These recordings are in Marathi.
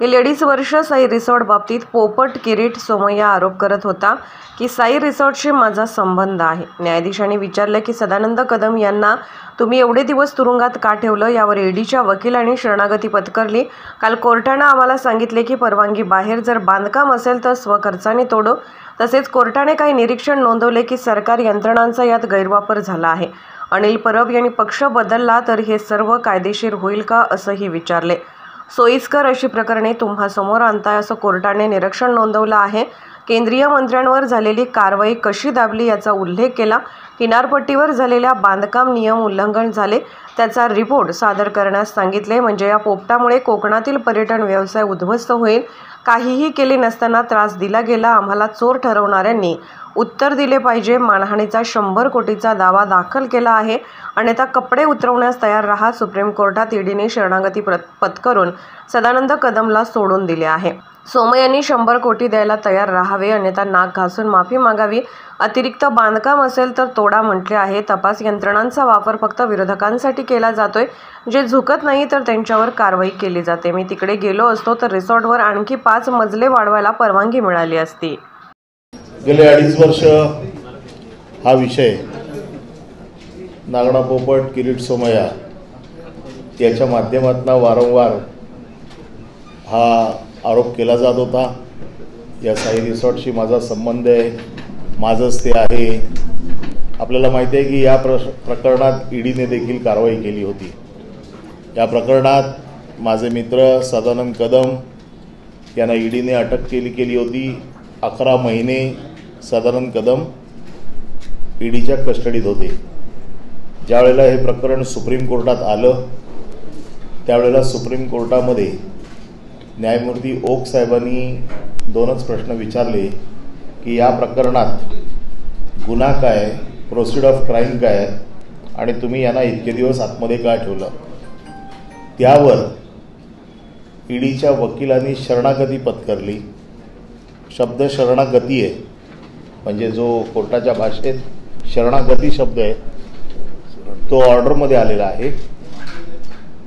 गेली 2.5 वर्ष साई रिसॉर्ट बाबतीत पोपट किरीट सोमय्या आरोप करत होता की साई रिसॉर्टशी माझा संबंध आहे। न्यायाधीशांनी विचारले की सदानंद कदम यांना तुम्ही एवढे दिवस तुरुंगात का ठेवलं, यावर ईडीच्या वकिलांनी शरणागती पत्करली। काल कोर्टाने आम्हाला सांगितले की परवानगी बाहेर जर बांधकाम असेल तर स्वखर्चाने तोडू। तसेच कोर्टाने काही निरीक्षण नोंदवले की सरकार यंत्रणांचा यात गैरवापर झाला आहे। अनिल परब यांनी पक्ष बदलला तर हे सर्व कायदेशीर होईल का, असंही विचारले। सोयीस्कर अशी प्रकरणे तुम्हासमोर आणताय असं कोर्टाने निरीक्षण नोंदवलं आहे। केंद्रीय मंत्र्यांवर झालेली कारवाई कशी दाबली याचा उल्लेख केला। किनारपट्टीवर झालेल्या बांधकाम नियम उल्लंघन झाले त्याचा रिपोर्ट सादर करण्यास सांगितले। म्हणजे या पोपटामुळे कोकणातील पर्यटन व्यवसाय उद्ध्वस्त होईल। काहीही केले नसताना त्रास दिला गेला। आम्हाला चोर ठरवणाऱ्यांनी उत्तर दिले पाहिजे। मानहानीचा 100 कोटीचा दावा दाखल केला आहे, अन्यथा कपडे उतरवण्यास तयार राहा। सुप्रीम कोर्टात ईडीने शरणागती पत्करून सदानंद कदमला सोडून दिले आहे। सोमय्यांनी 100 कोटी द्यायला तयार राहावे, अन्यथा नाक घासून माफी मागावी। अतिरिक्त बांधकाम असेल तर तोडा म्हटले आहे। तपास यंत्रणांचा वापर फक्त विरोधकांसाठी केला जातोय। जे झुकत नाही तर त्यांच्यावर कारवाई केली जाते। मी तिकडे गेलो असतो तर रिसॉर्टवर आणखी 5 मजले वाढवायला परवानगी मिळाली असती। गेले 2.5 वर्ष हा विषय नागडा पोपट किरीट सोमय्या याच्या माध्यमातून वारंवार हा आरोप केला जात होता। या साई रिसॉर्टशी माझा संबंध आहे, माझंच ते आहे। आपल्याला माहिती आहे की या प्रकरणात ईडीने देखील कारवाई केली होती। या प्रकरणात माझे मित्र सदानंद कदम यांना ईडीने अटक केली होती। 11 महिने सदानंद कदम ईडीच्या कस्टडीत होते। ज्यावेळेला हे प्रकरण सुप्रीम कोर्टात आलं त्यावेळेला सुप्रीम कोर्टामध्ये न्यायमूर्ती ओक साहेबांनी 2च प्रश्न विचारले की या प्रकरणात गुन्हा काय, प्रोसिड ऑफ क्राईम काय आणि तुम्ही यांना इतके दिवस आतमध्ये का ठेवलं। त्यावर ईडीच्या वकिलांनी शरणागती पत्करली। शब्द शरणागती आहे, म्हणजे जो कोर्टाच्या भाषेत शरणागती शब्द आहे तो ऑर्डरमध्ये आलेला आहे।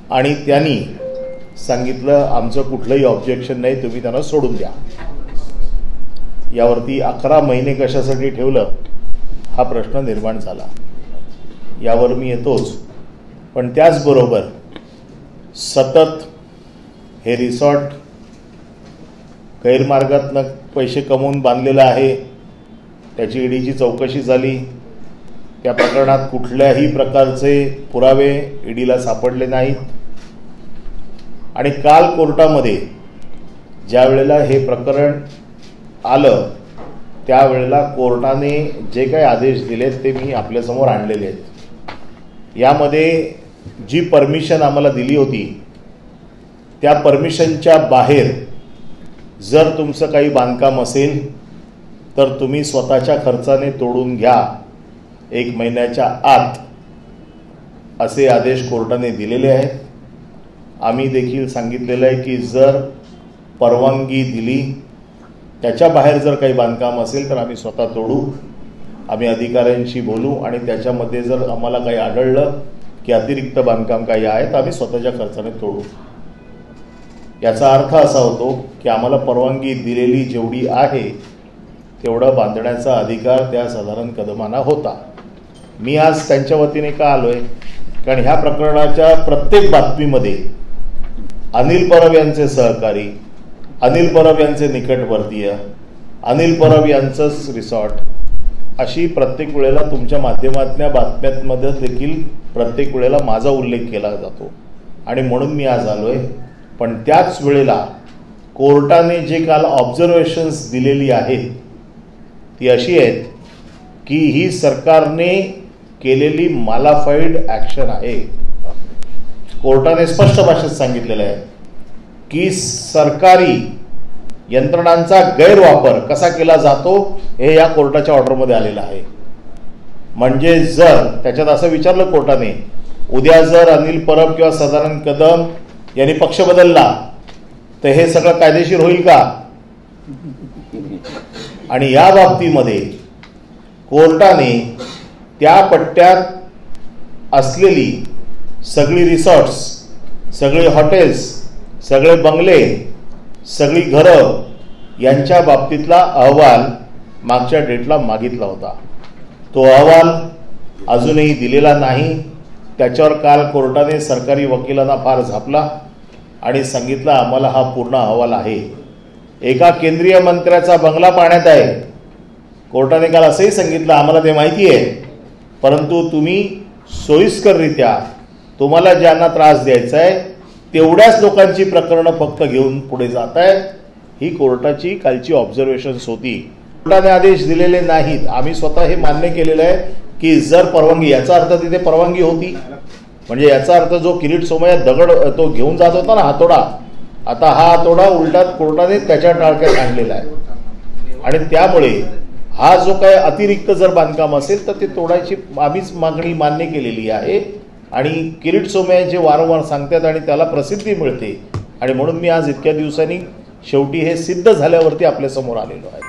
आणि त्यांनी सांगितलं आमचं कुठलंही ऑब्जेक्शन नाही, तुम्ही त्यांना सोडून द्या। यावरती 11 महिने कशासाठी ठेवलं हा प्रश्न निर्माण झाला। यावर मी येतोच, पण त्याचबरोबर सतत हे रिसॉर्ट गैरमार्गातनं पैसे कमवून बांधलेलं आहे। त्याची ईडीची चौकशी झाली। त्या प्रकरणात कुठल्याही प्रकारचे पुरावे ईडीला सापडले नाहीत। आणि काल कोर्टामध्ये ज्या वेळेला हे प्रकरण आलं त्यावेळेला कोर्टाने जे काही आदेश दिलेत ते मी आपल्यासमोर आणलेले आहेत। यामध्ये जी परमिशन आम्हाला दिली होती त्या परमिशनच्या बाहेर जर तुमचं काही बांधकाम असेल तर तुम्ही स्वतःच्या खर्चाने तोडून घ्या 1 महिन्याच्या आत, असे आदेश कोर्टाने दिलेले आहेत। आम्ही देखील सांगितलेलं आहे की जर परवानगी दिली त्याच्या बाहेर जर काही बांधकाम असेल तर आम्ही स्वतः तोडू। आम्ही अधिकाऱ्यांशी बोलू आणि त्याच्यामध्ये जर आम्हाला काही आढळलं की अतिरिक्त बांधकाम काही आहे तर आम्ही स्वतःच्या खर्चाने तोडू। याचा अर्थ असा होतो की आम्हाला परवानगी दिलेली जेवढी आहे तेवढं बांधण्याचा अधिकार त्या सदानंद कदमांना होता। मी आज त्यांच्या वतीने का आलोय, कारण ह्या प्रकरणाच्या प्रत्येक बातमीमध्ये अनिल परब यांचे सहकारी, अनिल परब यांचे निकटवर्तीय, अनिल परब यांचंच रिसॉर्ट, अशी प्रत्येक वेळेला तुमच्या माध्यमातल्या बातम्यांमध्ये देखील प्रत्येक वेळेला माझा उल्लेख केला जातो आणि म्हणून मी आज आलोय। पण त्याच वेळेला कोर्टाने जे काल ऑब्झर्वेशन्स दिलेली आहेत ती अशी आहेत की ही सरकारने केलेली मालाफाईड ॲक्शन आहे। कोर्टाने स्पष्ट भाषेत सांगितलेलं आहे की सरकारी यंत्रणांचा गैरवापर कसा केला जातो हे या कोर्टाच्या ऑर्डरमध्ये आलेलं आहे। म्हणजे जर त्याच्यात असं विचारलं कोर्टाने, उद्या जर अनिल परब किंवा सदानंद कदम यांनी पक्ष बदलला तर हे सगळं कायदेशीर होईल का। आणि या बाबतीमध्ये कोर्टाने त्या पट्ट्यात असलेली सगळी रिसॉर्ट्स, सगळे हॉटेल्स, सगळे बंगले सगळी घरं यांच्या बाबतीतला अहवाल मागच्या डेटला मागितला होता. तो अहवाल अजूनही दिलेला नाही. त्याच्यावर काल कोर्टाने सरकारी वकिलांना फार झापला आणि सांगितलं आम्हाला हा पूर्ण अहवाल आहे. एका केंद्रीय मंत्र्याचा बंगला पाण्यात आहे. कोर्टाने काल असंही सांगितलं आम्हाला ते माहिती आहे, परंतु तुम्ही सोयीस्कररित्या तुम्हाला ज्यांना त्रास द्यायचा आहे तेवढ्याच लोकांची प्रकरणं फक्त घेऊन पुढे जात आहेत. ही कोर्टाची कालची ऑब्झर्वेशन्स होती. कोर्टाने आदेश दिलेले नाहीत. आम्ही स्वतः हे मान्य केलेलं आहे की जर परवानगी, याचा अर्थ तिथे परवानगी होती, म्हणजे याचा अर्थ जो किरीट सोमय्या दगड तो घेऊन जात होता ना हातोडा, आता हा हातोडा उलटात कोर्टाने त्याच्या टाळक्यात आणलेला आहे. आणि त्यामुळे हा जो काय अतिरिक्त जर बांधकाम असेल तर ते तोडायची आम्हीच मागणी मान्य केलेली आहे. आणि किरीट सोमय्या जे वारंवार सांगतात आणि त्याला प्रसिद्धी मिळते, आणि म्हणून मी आज इतक्या दिवसांनी शेवटी हे सिद्ध झाल्यावरती आपल्यासमोर आलेलो आहे.